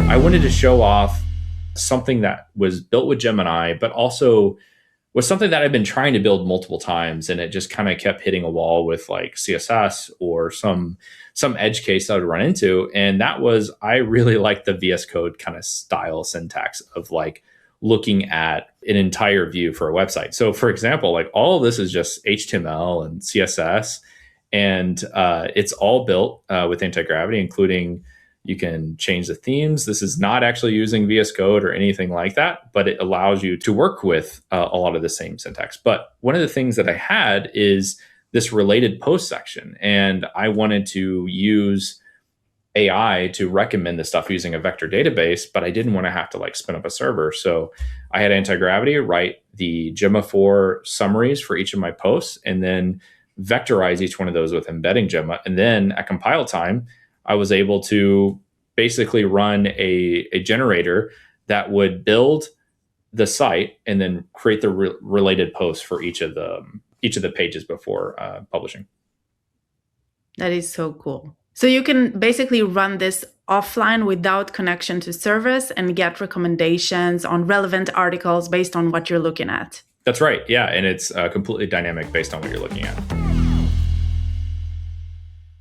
I wanted to show off something that was built with Gemini, but also was something that I've been trying to build multiple times, and it just kind of kept hitting a wall with like CSS or some edge case that I would run into. And that was, I really like the VS Code kind of style syntax of like looking at an entire view for a website. So for example, like all of this is just HTML and CSS, and it's all built with Antigravity, including you can change the themes. This is not actually using VS Code or anything like that, but it allows you to work with a lot of the same syntax. But one of the things that I had is this related post section, and I wanted to use AI to recommend the stuff using a vector database, but I didn't want to have to like spin up a server. So I had Antigravity write the Gemma 4 summaries for each of my posts, and then vectorize each one of those with embedding Gemma. And then at compile time, I was able to basically run a generator that would build the site and then create the related posts for each of the pages before publishing. That is so cool. So you can basically run this offline without connection to service and get recommendations on relevant articles based on what you're looking at. That's right. Yeah. And it's completely dynamic based on what you're looking at.